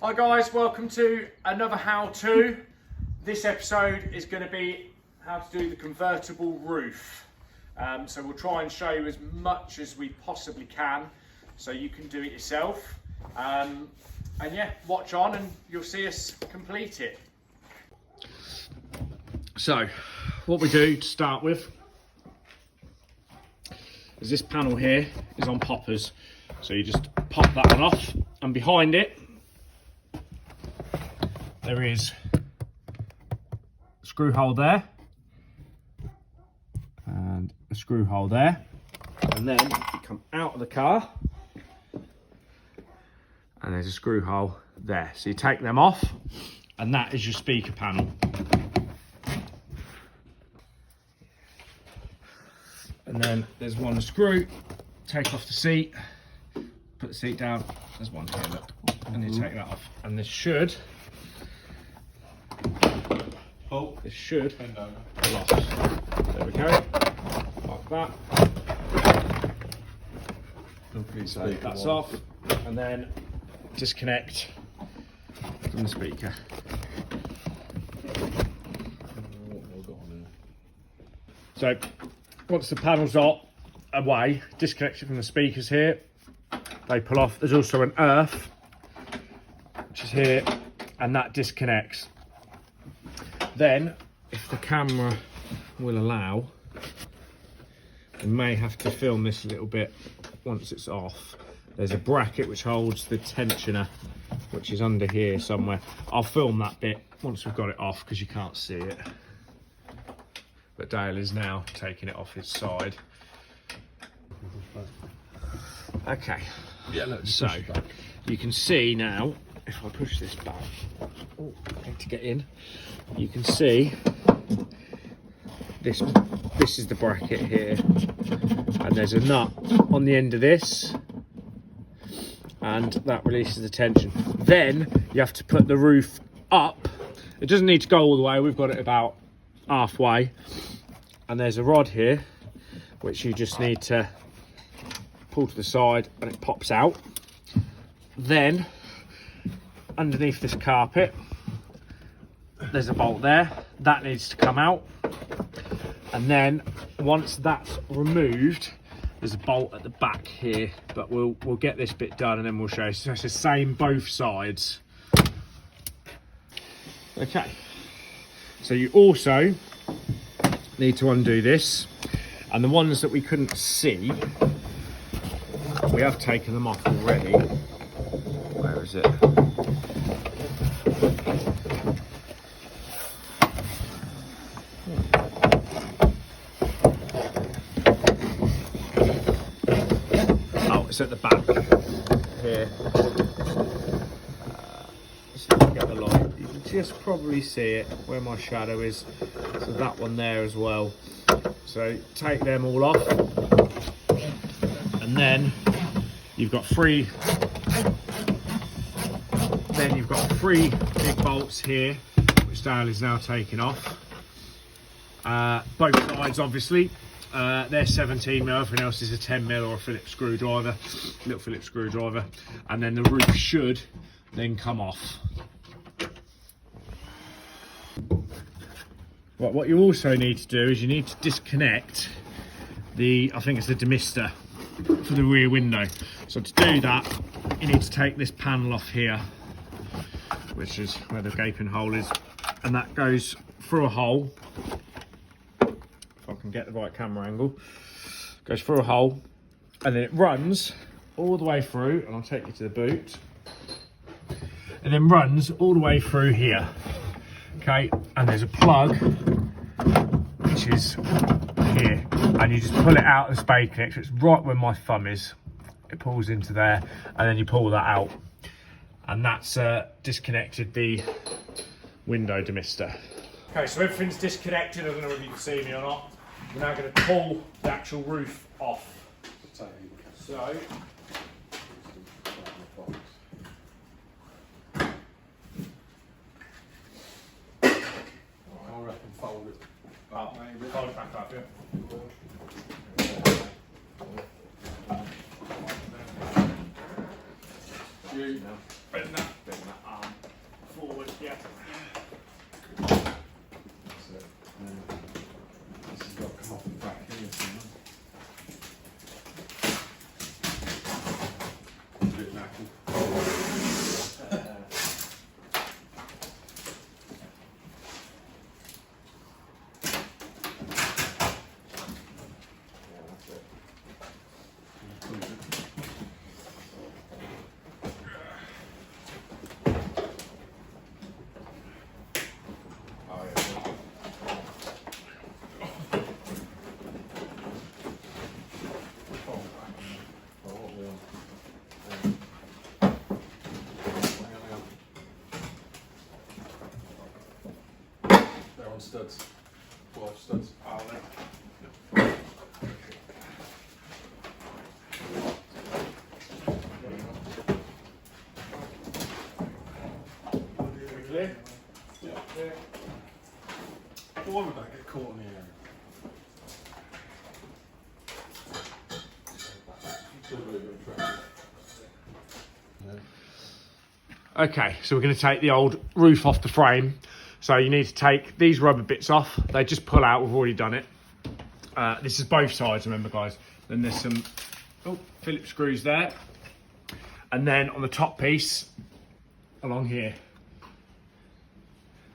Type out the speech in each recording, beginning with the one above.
Hi guys, welcome to another how-to. This episode is going to be how to do the convertible roof. So we'll try and show you as much as we possibly can so you can do it yourself. And yeah, watch on and you'll see us complete it. So what we do to start with is this panel here is on poppers. So you just pop that one off, and behind it there is a screw hole there and a screw hole there, and then you come out of the car and there's a screw hole there. So you take them off and that is your speaker panel. And then there's one screw, take off the seat, put the seat down, there's one here, look, and you take that off. And this should pull off. There we go, like that. So that's off, and then disconnect from the speaker. So once the panels are away, disconnect it from the speakers here. They pull off. There's also an earth, which is here, and that disconnects. Then, if the camera will allow, we may have to film this a little bit once it's off. There's a bracket which holds the tensioner, which is under here somewhere. I'll film that bit once we've got it off because you can't see it. But Dale is now taking it off his side. Okay, yeah, so you can see now, if I push this back, I need to get in, you can see this is the bracket here, and there's a nut on the end of this, and that releases the tension. Then you have to put the roof up. It doesn't need to go all the way, we've got it about halfway, and there's a rod here which you just need to pull to the side and it pops out. Then underneath this carpet there's a bolt there that needs to come out, and then once that's removed there's a bolt at the back here, but we'll get this bit done and then we'll show you. So it's the same both sides. Okay, so you also need to undo this, and the ones that we couldn't see, we have taken them off already. Where is it? Oh, it's at the back here. Just look at the light. You can just probably see it where my shadow is. So that one there as well. So take them all off, and then you've got three big bolts here, which Dale is now taking off. Both sides, obviously. They're 17mm, everything else is a 10mm or a Phillips screwdriver, little Phillips screwdriver, and then the roof should then come off. Right, what you also need to do is you need to disconnect the, I think it's the demister for the rear window. So to do that, you need to take this panel off here, which is where the gaping hole is, and that goes through a hole. If I can get the right camera angle, goes through a hole, and then it runs all the way through, and I'll take you to the boot, and then runs all the way through here. Okay, and there's a plug which is here, and you just pull it out of the spade connector. It's right where my thumb is. It pulls into there, and then you pull that out, and that's disconnected the window demister. Okay, so everything's disconnected. I don't know if you can see me or not. We're now going to pull the actual roof off. So Fold it. Oh, fold it back up, yeah. You. Bend that 9 studs, 12 studs. Oh, clear? Yeah. Why would that get caught in the area? Okay, so we're going to take the old roof off the frame. So you need to take these rubber bits off. They just pull out. We've already done it. This is both sides, remember, guys. Then there's some Phillips screws there. And then on the top piece, along here.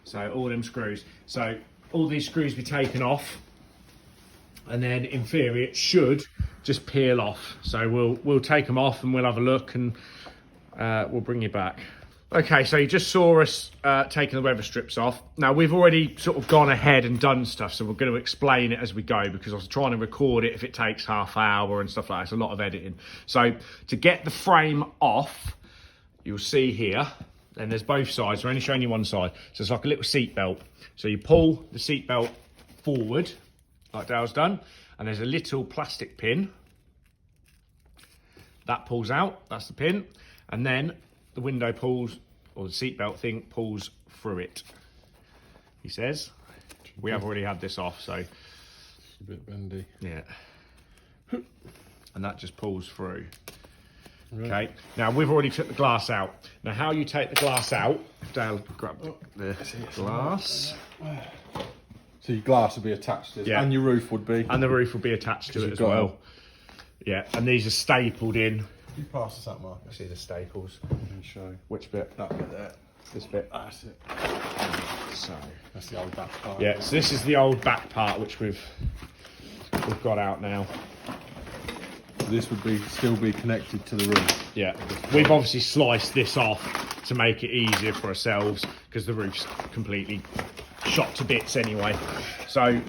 So all them screws. So all these screws be taken off. And then in theory, it should just peel off. So we'll take them off and we'll have a look and we'll bring you back. Okay, so you just saw us taking the weather strips off. Now, we've already sort of gone ahead and done stuff, so we're going to explain it as we go because I was trying to record it if it takes half hour and stuff like that. It's a lot of editing. So to get the frame off, you'll see here, and there's both sides. We're only showing you one side. So it's like a little seat belt. So you pull the seat belt forward, like Dale's done, and there's a little plastic pin. That pulls out, that's the pin. And then the window pulls, or the seatbelt thing pulls through it, he says. We have already had this off, so. It's a bit bendy. Yeah. And that just pulls through. Right. Okay, now we've already took the glass out. Now how you take the glass out, Dale, grab the glass. So your glass would be attached to it, and your roof would be. And the roof will be attached to it as well. Yeah, and these are stapled in. You pass us that, Mark. See the staples. Let me show. Which bit? That bit there. This bit. That's it. So that's the old back part. Yeah, so this is the old back part which we've got out now. This would still be connected to the roof. Yeah, we've obviously sliced this off to make it easier for ourselves because the roof's completely shot to bits anyway. So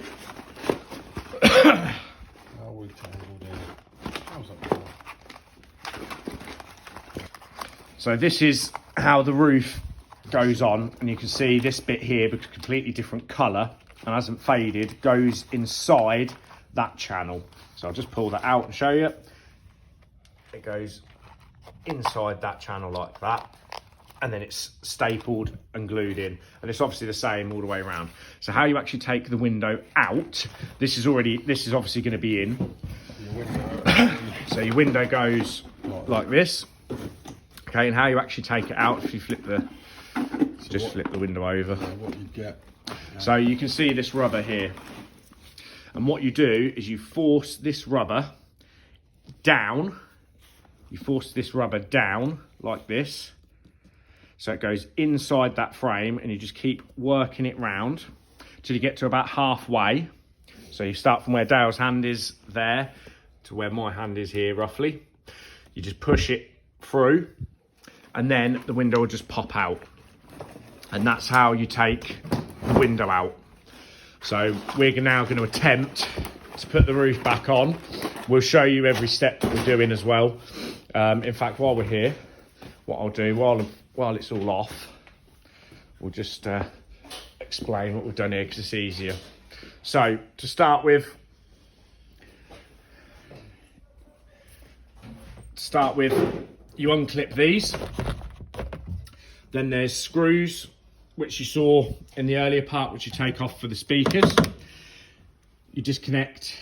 so this is how the roof goes on, and you can see this bit here, because completely different colour and hasn't faded, goes inside that channel. So I'll just pull that out and show you. It goes inside that channel like that, and then it's stapled and glued in, and it's obviously the same all the way around. So how you actually take the window out, this is obviously going to be in. So your window goes like this. Okay, and how you actually take it out, if you flip the flip the window over. What you get. So you can see this rubber here, and what you do is you force this rubber down. You force this rubber down like this, so it goes inside that frame, and you just keep working it round till you get to about halfway. So you start from where Dale's hand is there to where my hand is here roughly. You just push it through, and then the window will just pop out. And that's how you take the window out. So we're now going to attempt to put the roof back on. We'll show you every step that we're doing as well. In fact, while we're here, what I'll do while it's all off, we'll just explain what we've done here because it's easier. So to start with, you unclip these. Then there's screws, which you saw in the earlier part, which you take off for the speakers. You disconnect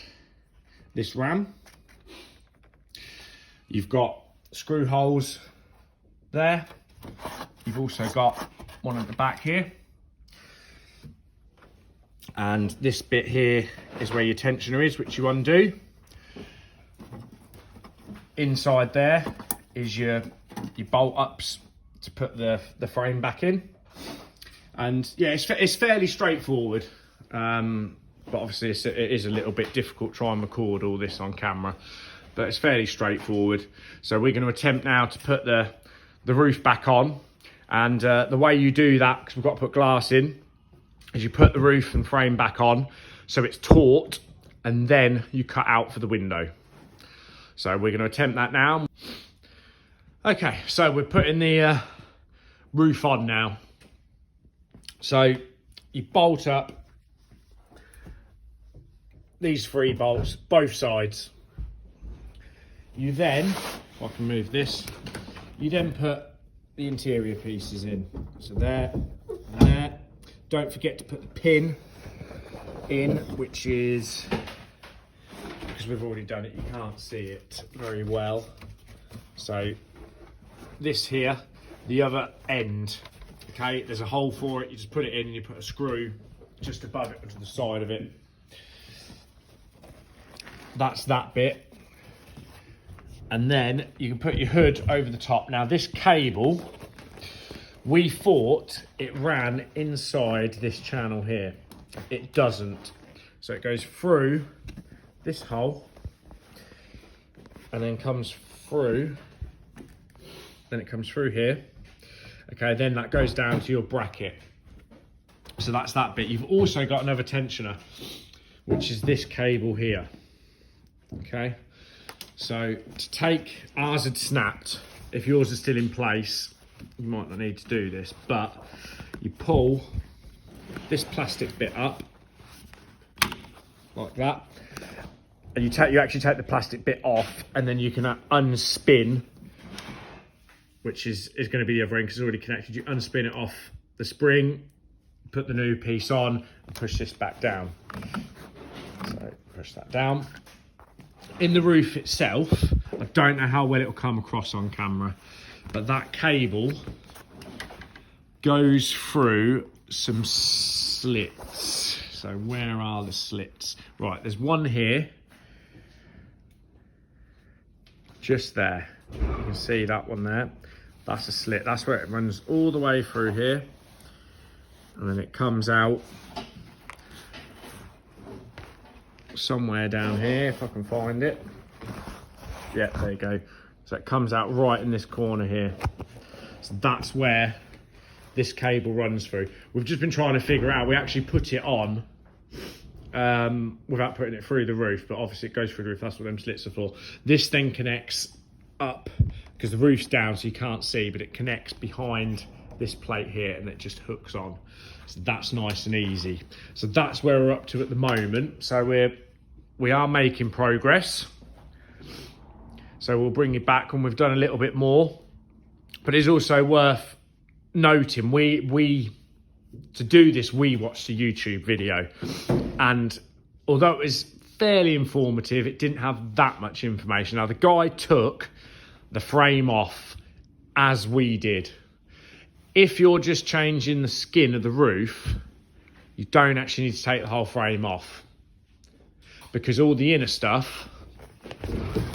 this ram. You've got screw holes there. You've also got one at the back here. And this bit here is where your tensioner is, which you undo. Inside there is your bolt ups to put the frame back in. And yeah, it's fairly straightforward. But obviously it is a little bit difficult to try and record all this on camera, but it's fairly straightforward. So we're going to attempt now to put the roof back on, and the way you do that, because we've got to put glass in, is you put the roof and frame back on so it's taut, and then you cut out for the window. So we're going to attempt that now. Okay, so we're putting the roof on now. So you bolt up these 3 bolts, both sides. You then, if I can move this, you then put the interior pieces in. So there, and there. Don't forget to put the pin in, which is, because we've already done it, you can't see it very well. So this here, the other end, okay, there's a hole for it, you just put it in and you put a screw just above it or to the side of it. That's that bit. And then you can put your hood over the top. Now this cable, we thought it ran inside this channel here. It doesn't. So it goes through this hole and then comes through, then it comes through here. Okay, then that goes down to your bracket. So that's that bit. You've also got another tensioner, which is this cable here. Okay, so to take, ours had snapped. If yours is still in place, you might not need to do this, but you pull this plastic bit up like that, and you actually take the plastic bit off, and then you can unspin, which is going to be the other end because it's already connected. You unspin it off the spring, put the new piece on, and push this back down. So push that down. In the roof itself, I don't know how well it will come across on camera, but that cable goes through some slits. So where are the slits? Right, there's one here, just there. You can see that one there. That's a slit. That's where it runs all the way through here, and then it comes out somewhere down here, if I can find it. Yeah, there you go. So it comes out right in this corner here. So that's where this cable runs through. We've just been trying to figure out, we actually put it on without putting it through the roof, but obviously it goes through the roof. That's what them slits are for. This then connects up, because the roof's down so you can't see, but it connects behind this plate here and it just hooks on. So that's nice and easy. So that's where we're up to at the moment. So we are making progress. So we'll bring it back when we've done a little bit more. But it's also worth noting, to do this, we watched a YouTube video, and although it was fairly informative, it didn't have that much information. Now the guy took the frame off as we did. If you're just changing the skin of the roof, you don't actually need to take the whole frame off, because all the inner stuff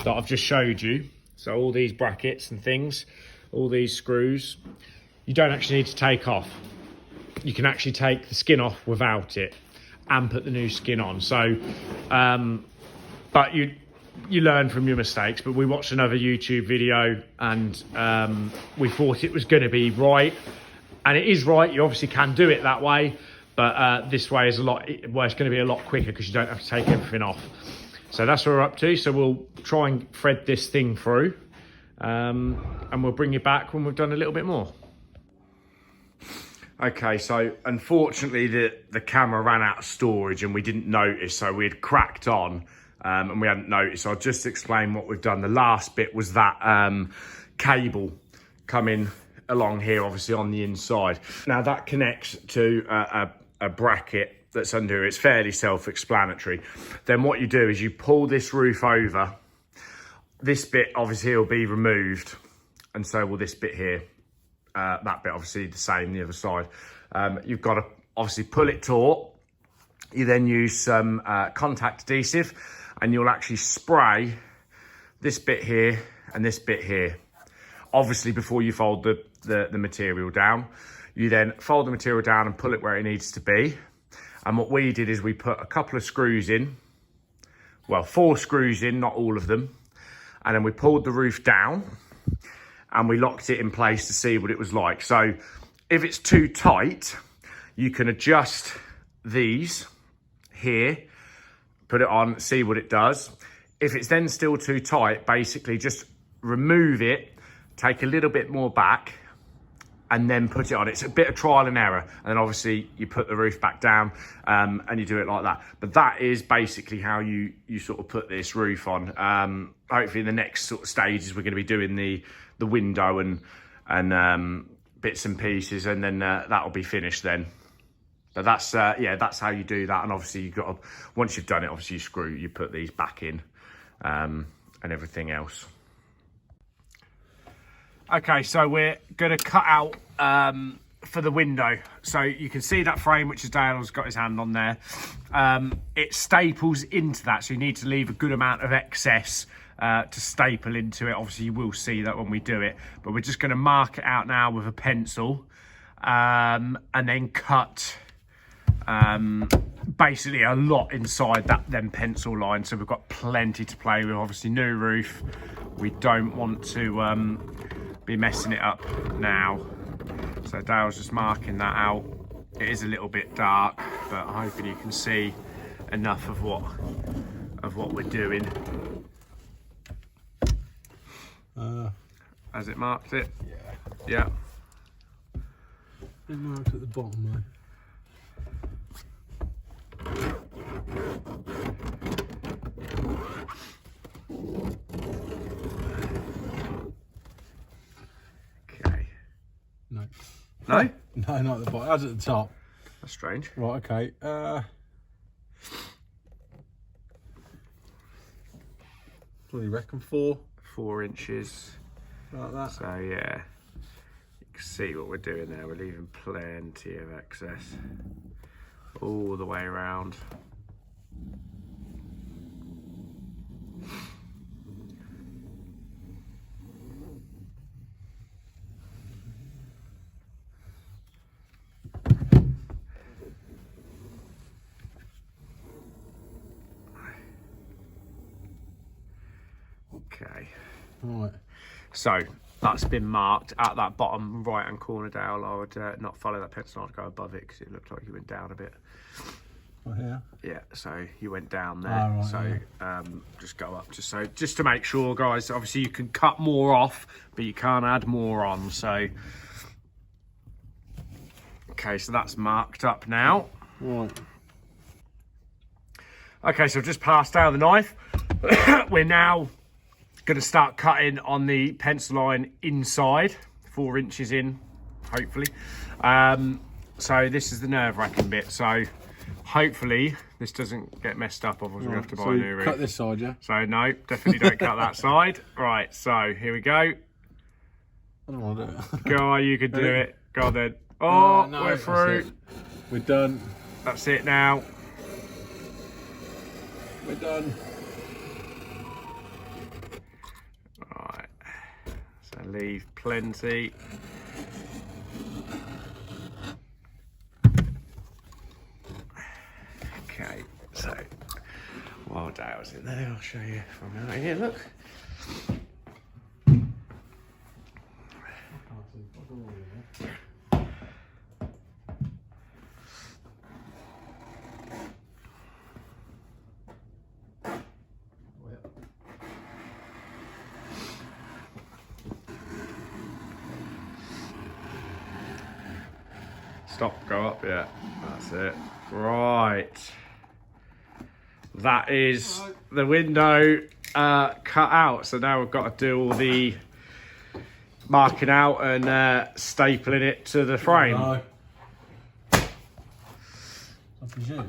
that I've just showed you, so all these brackets and things, all these screws, you don't actually need to take off. You can actually take the skin off without it and put the new skin on. So, but you learn from your mistakes. But we watched another YouTube video and we thought it was going to be right, and it is right. You obviously can do it that way, but this way is it's going to be a lot quicker because you don't have to take everything off. So that's what we're up to. So we'll try and thread this thing through, and we'll bring you back when we've done a little bit more. Okay, so unfortunately the camera ran out of storage and we didn't notice, so we had cracked on and we hadn't noticed. So I'll just explain what we've done. The last bit was that cable coming along here, obviously on the inside. Now that connects to a bracket that's under. It's fairly self-explanatory. Then what you do is you pull this roof over. This bit obviously will be removed, and so will this bit here. That bit obviously the same, the other side. You've got to obviously pull it taut. You then use some contact adhesive, and you'll actually spray this bit here and this bit here. Obviously before you fold the material down. You then fold the material down and pull it where it needs to be. And what we did is we put a couple of screws in, well, 4 screws in, not all of them. And then we pulled the roof down and we locked it in place to see what it was like. So if it's too tight, you can adjust these here, put it on, see what it does. If it's then still too tight, basically just remove it, take a little bit more back, and then put it on. It's a bit of trial and error. And then obviously you put the roof back down and you do it like that. But that is basically how you sort of put this roof on. Hopefully in the next sort of stages, we're going to be doing the window and bits and pieces, and then that'll be finished then. But that's, yeah, that's how you do that. And obviously you've got to, once you've done it, obviously you put these back in and everything else. Okay, so we're going to cut out for the window. So you can see that frame, which is Dale's got his hand on there. It staples into that, so you need to leave a good amount of excess to staple into it. Obviously, you will see that when we do it. But we're just going to mark it out now with a pencil and then cut basically a lot inside that then pencil line. So we've got plenty to play with. Obviously, new roof. We don't want to be messing it up now. So Dale's just marking that out. It is a little bit dark, but I'm hoping you can see enough of what we're doing. Has it marked it? Yeah. Yeah. It marked at the bottom, though. No. No? No, not at the bottom. That's at the top. That's strange. Right, okay. What do you reckon? 4 inches. Like that. So yeah, you can see what we're doing there. We're leaving plenty of excess all the way around. Okay. Right. So that's been marked at that bottom right hand corner, Dale. I would not follow that pencil, I'd go above it because it looked like you went down a bit. Right here? Yeah, so you went down there. Right, so yeah. Just go up, just to make sure, guys. Obviously you can cut more off, but you can't add more on. So okay, so that's marked up now. Right. Okay, so I've just passed out the knife. We're now going to start cutting on the pencil line inside, 4 inches in, hopefully. So this is the nerve-wracking bit. So hopefully this doesn't get messed up, otherwise we're going to have to buy a new roof. Cut this side, yeah? So no, definitely don't cut that side. Right, so here we go. I don't want to do it. Go on, you can do it. Go on then. Oh, no, we're through. We're done. That's it now. We're done. Right, so leave plenty. Okay, so while Dale's in there, I'll show you from out here. Look. Stop, go up, yeah, that's it. Right. That is the window cut out. So now we've got to do all the marking out and stapling it to the frame. No.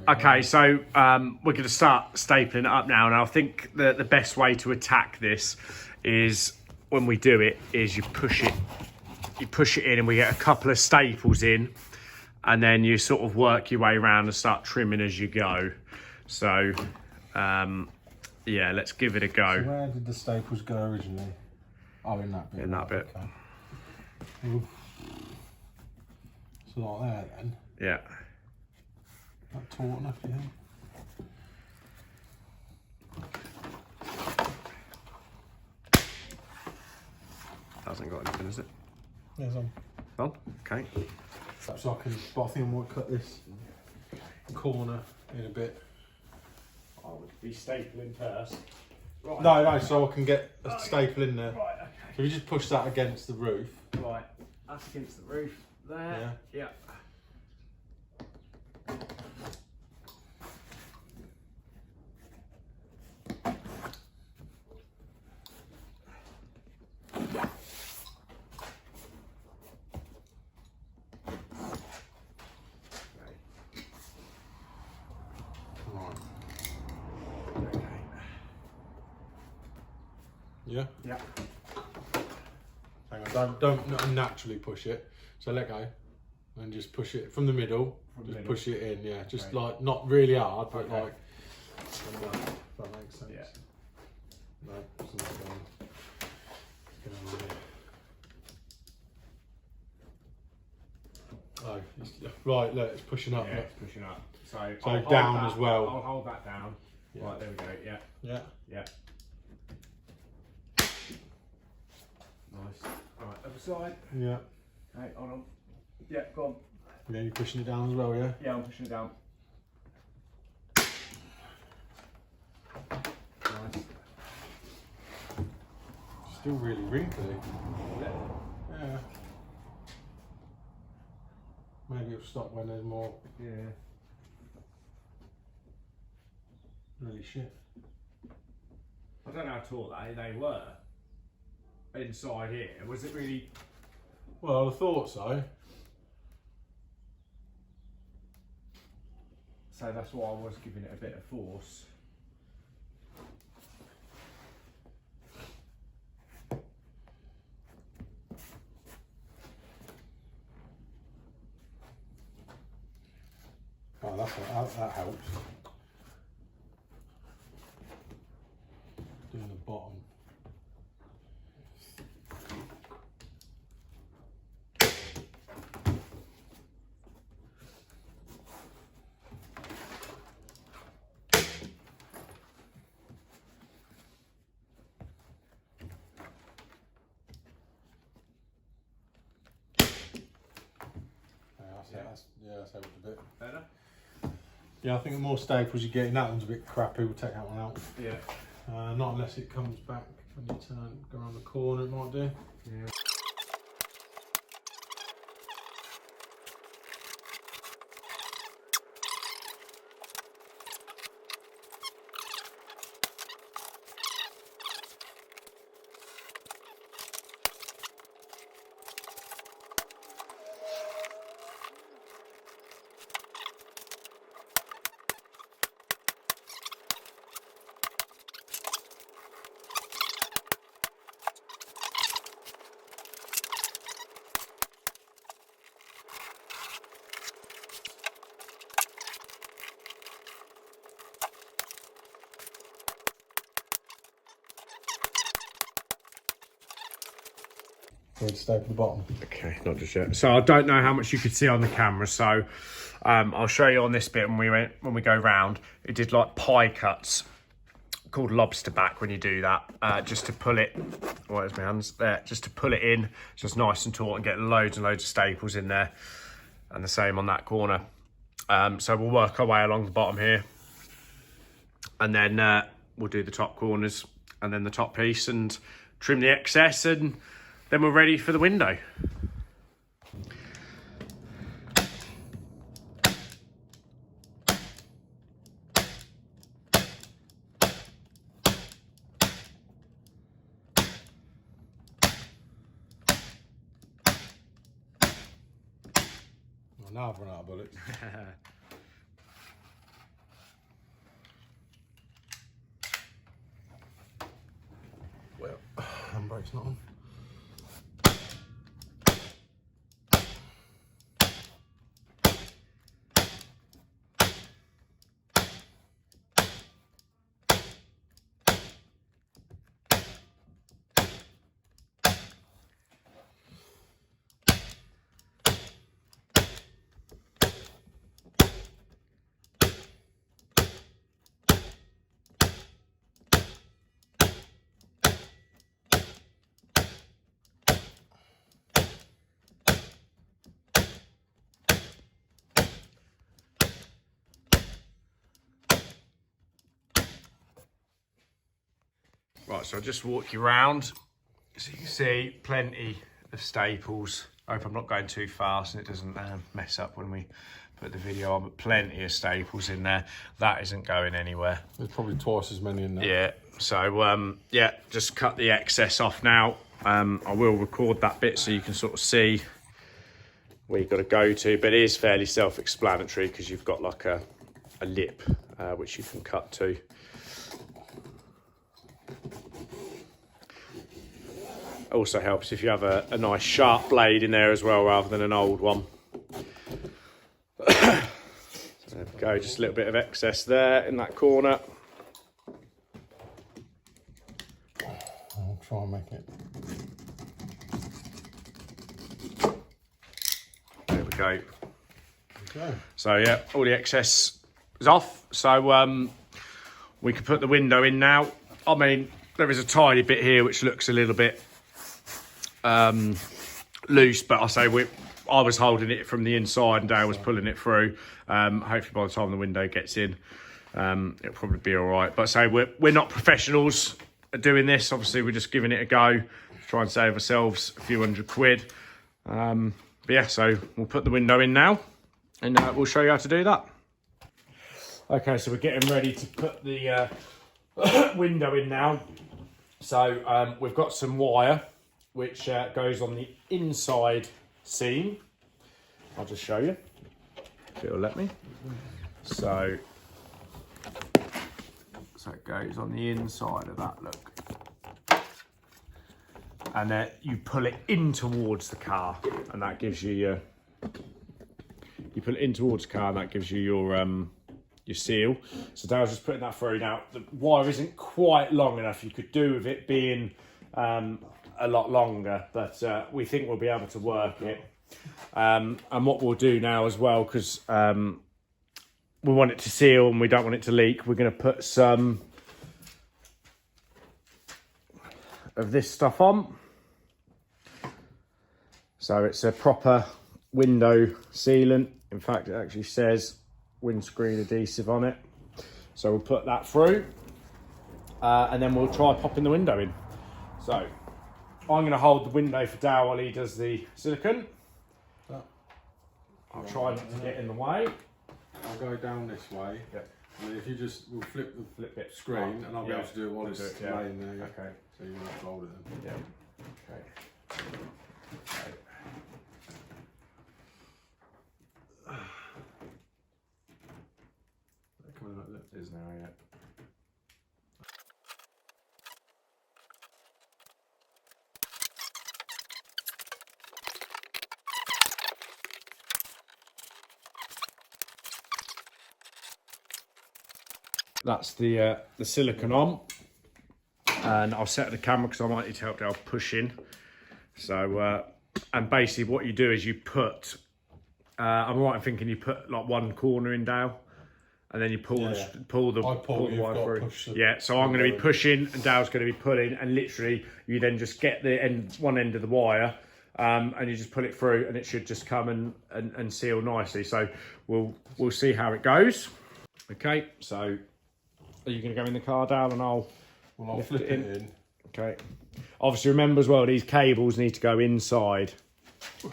Okay, so we're going to start stapling it up now. And I think that the best way to attack this is when we do it is you push it in and we get a couple of staples in. And then you sort of work your way around and start trimming as you go. So, yeah, let's give it a go. So where did the staples go originally? Oh, in that bit. In that bit. Okay. So like there then? Yeah. Not taut enough, do you think? Hasn't got anything, is it? There's on. Oh, okay. So I can, but I think I might cut this corner in a bit. I would be stapling first. Right. No, so I can get a staple in there. Right, okay. So if you just push that against the roof. Right. That's against the roof there. Yeah. Yeah. Yeah. Hang on, don't naturally push it. So let go, and just push it from the middle. Push it in, yeah. Just like not really hard, but like. If that makes sense. Yeah. No, it's not going. It's going on here. Oh, right. Look, it's pushing up. Yeah, look. it's pushing up. So down that, as well. I'll hold that down. Yeah. Right, there we go. Yeah. Yeah. Yeah. Nice. Alright, other side. Yeah. Okay, hold on. Yeah, go on. Yeah, you're pushing it down as well, yeah? Yeah, I'm pushing it down. Nice. Still really wrinkly. Yeah. Maybe it'll stop when there's more. Yeah. Really shit. I don't know how tall they were. Inside here, was it really? Well, I thought so. So that's why I was giving it a bit of force. Oh, that helps. Doing the bottom. That's helped a bit. Better? Yeah, I think the more staples you get in, that one's a bit crappy, we'll take that one out. Yeah. Not unless it comes back when you go around the corner, it might do. Yeah. We'll staple the bottom. Okay, not just yet. So I don't know how much you could see on the camera, so I'll show you on this bit when we go round. It did like pie cuts called lobster back when you do that, just to pull it, where's my hands? There, just to pull it in, just nice and taut and get loads and loads of staples in there. And the same on that corner. So we'll work our way along the bottom here. And then we'll do the top corners and then the top piece and trim the excess, and then we're ready for the window. Well, now I've run out of bullets. Well, handbrake's not on. Right, so I'll just walk you around so you can see plenty of staples I hope I'm not going too fast and it doesn't mess up when we put the video on, but plenty of staples in there. That isn't going anywhere. There's probably twice as many in there. Yeah, so yeah, just cut the excess off now. I will record that bit so you can sort of see where you've got to go to, but it is fairly self-explanatory because you've got like a lip which you can cut to. Also helps if you have a nice sharp blade in there as well rather than an old one. There we go, just a little bit of excess there in that corner. I'll try and make it. There we go. Okay. So yeah, all the excess is off. So we can put the window in now. I mean, there is a tiny bit here which looks a little bit loose, but I was holding it from the inside and Dale was pulling it through. Hopefully by the time the window gets in, it'll probably be all right. But we're not professionals at doing this. Obviously, we're just giving it a go to try and save ourselves a few £100. But yeah, so we'll put the window in now and we'll show you how to do that. Okay, so we're getting ready to put the window in now. So we've got some wire which goes on the inside seam. I'll just show you if it'll let me. So it goes on the inside of that, look. And then you pull it in towards the car and that gives you your, you pull it in towards the car and that gives you your seal. So Dale's just putting that through. Now the wire isn't quite long enough. You could do with it being a lot longer, but we think we'll be able to work it. And what we'll do now as well, because we want it to seal and we don't want it to leak, we're going to put some of this stuff on. So it's a proper window sealant. In fact, it actually says windscreen adhesive on it. So we'll put that through and then we'll try popping the window in. So I'm going to hold the window for Dale while he does the silicone. I'll try not to get in the way. I'll go down this way. Yep. And then if you just, we'll flip the screen and I'll be able to do it while it's laying there. Yeah. Okay. So you won't hold it then. Yeah. Okay. Okay. Coming like that. It is now, yeah. That's the silicone on, and I'll set the camera because I might need to help Dale push in. So, and basically what you do is you put, I'm right in thinking you put like one corner in, Dale, and then you pull the wire through. Yeah, so I'm going to be pushing and Dale's going to be pulling, and literally you then just get the one end of the wire and you just pull it through and it should just come and seal nicely. So we'll see how it goes. Okay, so are you going to go in the car, Dale, and I'll flip it in. Okay. Obviously, remember as well, these cables need to go inside.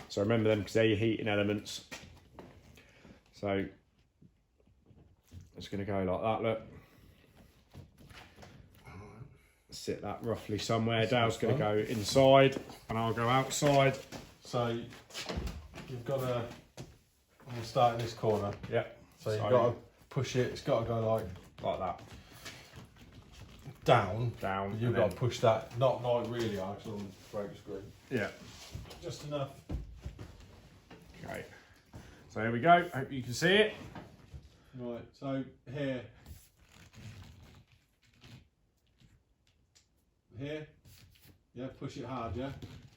So remember them because they're your heating elements. So it's going to go like that, look. Sit that roughly somewhere. Dale's going to go inside and I'll go outside. So you've got to, I'm going to start in this corner. Yeah. So you've got to push it, it's got to go like that. Down. You've got to push that, not like really hard, because on the brake screen. Yeah. Just enough. Okay. So here we go. Hope you can see it. Right, so here. Here. Yeah, push it hard, yeah?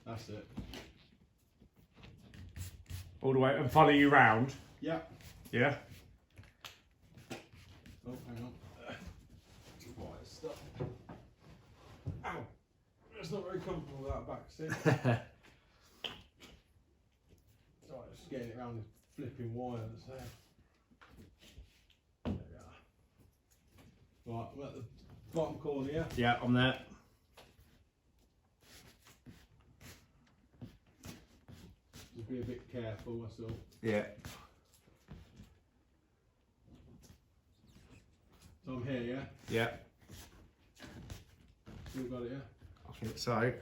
That's it. All the way, and follow you round. Yeah. Yeah. Oh, hang on. Right, stop. Ow! It's not very comfortable that back seat. Sorry, just getting it around the flipping wire that's there. There we are. Right, we're at the bottom corner, yeah? Yeah, I'm there. Just be a bit careful, that's all. Yeah. So I'm here, yeah? Yeah. Still got it, yeah? I think so.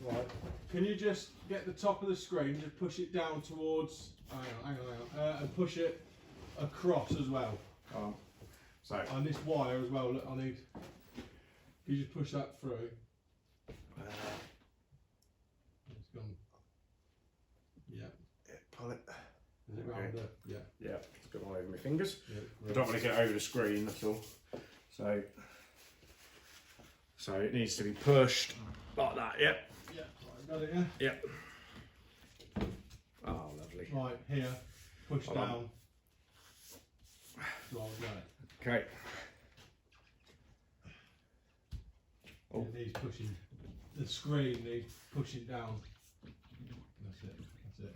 Right. Can you just get the top of the screen, just push it down towards, hang on, and push it across as well. So. And this wire as well, look, I need, can you just push that through? It's gone. Yeah. Pull it. Is it round there? Yeah. Yeah, it's gone all over my fingers. Yeah, I don't want to get over the screen, that's all. So it needs to be pushed like that, yep. Yeah, right, got it, yeah? Yep. Oh, lovely. Right, here, push Hold down. on. Right, got it. Okay. Oh. It needs pushing, the screen needs pushing down. That's it, that's it.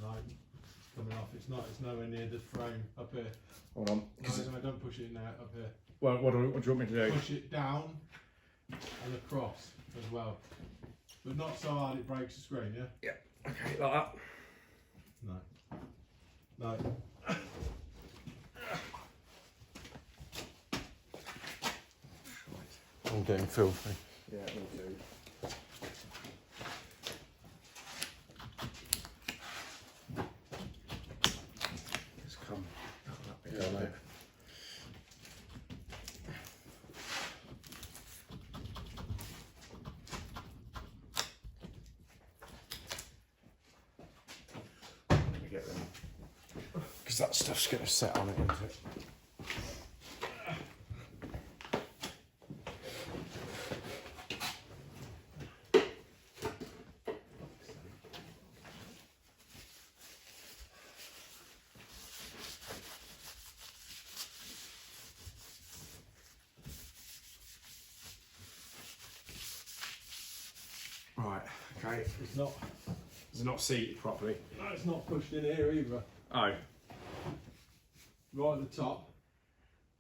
Right, it's coming off, it's nowhere near the frame up here. Hold on. No, don't push it now, up here. Well, what do you want me to do? Push it down and across as well. But not so hard it breaks the screen, yeah? Yeah. Okay, like that. No. No. I'm getting filthy. Yeah, me too. Just come that bit down there. Let me get them. Because that stuff's going to set on it, isn't it? Right, okay. It's not. It's not seated properly. No, it's not pushed in here either. Oh. Right at the top.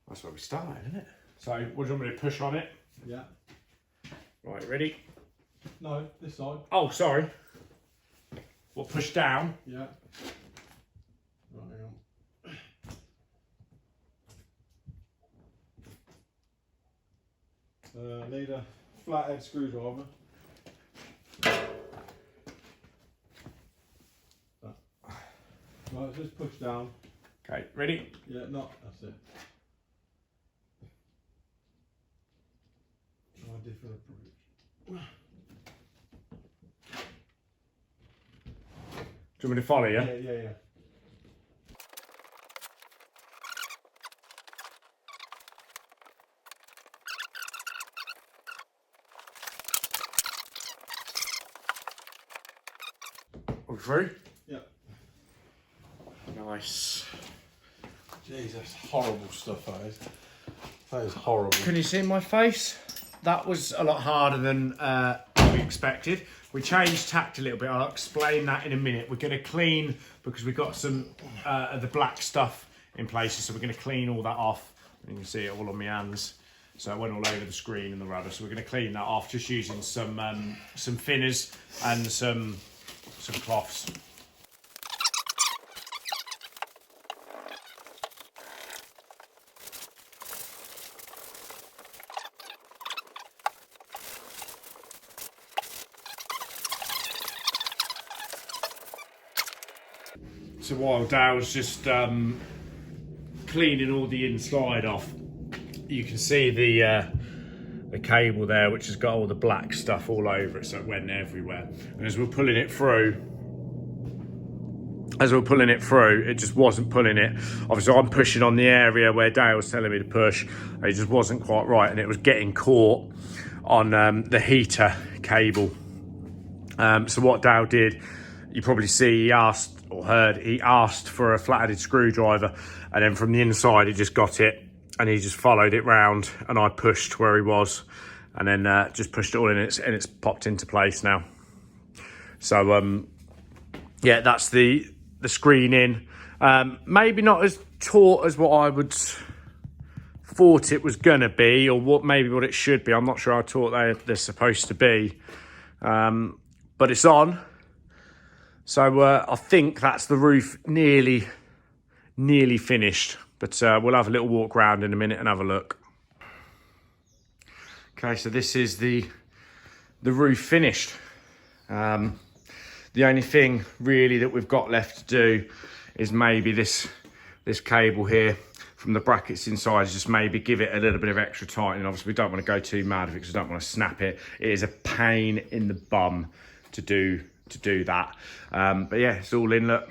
That's where we started, isn't it? So, what do you want me to push on it? Yeah. Right, ready? No, this side. Oh, sorry. What, push down? Yeah. Right, hang on. I need a flathead screwdriver. Right, just push down. Okay, ready? Yeah, no, that's it. Try a different approach. Do you want me to follow you? Yeah. All through? Yeah. Nice. Jeez, that's horrible stuff, that is. That is horrible. Can you see my face? That was a lot harder than we expected. We changed tact a little bit. I'll explain that in a minute. We're going to clean, because we've got some of the black stuff in places, so we're going to clean all that off. You can see it all on my hands. So it went all over the screen and the rudder. So we're going to clean that off just using some thinners and some cloths. So while Dale's just cleaning all the inside off, you can see the cable there, which has got all the black stuff all over it, so it went everywhere. And as we're pulling it through, it just wasn't pulling it. Obviously, I'm pushing on the area where Dale was telling me to push, and it just wasn't quite right, and it was getting caught on the heater cable. So what Dale did, you probably see, he asked for a flat-headed screwdriver, and then from the inside he just got it and he just followed it round, and I pushed where he was, and then just pushed it all in, and it's popped into place now. So yeah, that's the screen in. Maybe not as taut as what I would thought it was gonna be, or what it should be. I'm not sure how tall they're supposed to be, but it's on. So I think that's the roof nearly finished. But we'll have a little walk around in a minute and have a look. Okay, so this is the roof finished. The only thing really that we've got left to do is maybe this cable here from the brackets inside, just maybe give it a little bit of extra tightening. Obviously, we don't want to go too mad with it because we don't want to snap it. It is a pain in the bum to do that. But yeah, it's all in, look.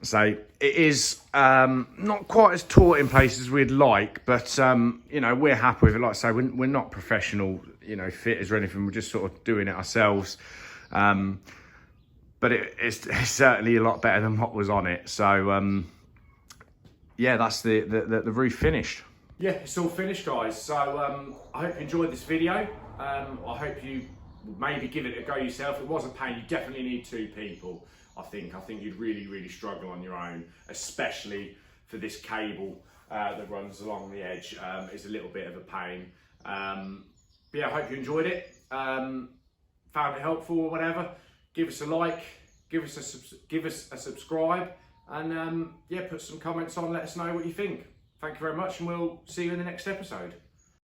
So it is not quite as taut in places as we'd like, but you know, we're happy with it. Like I say, we're not professional, you know, fitters or anything. We're just sort of doing it ourselves. But it's certainly a lot better than what was on it. So yeah, that's the roof finished. Yeah, it's all finished, guys. So I hope you enjoyed this video. I hope you maybe give it a go yourself. It was a pain. You definitely need 2 people. I think you'd really struggle on your own, especially for this cable that runs along the edge. It's a little bit of a pain. But yeah, I hope you enjoyed it. Found it helpful or whatever. Give us a like, give us a subscribe, and yeah, put some comments on. Let us know what you think. Thank you very much, and we'll see you in the next episode.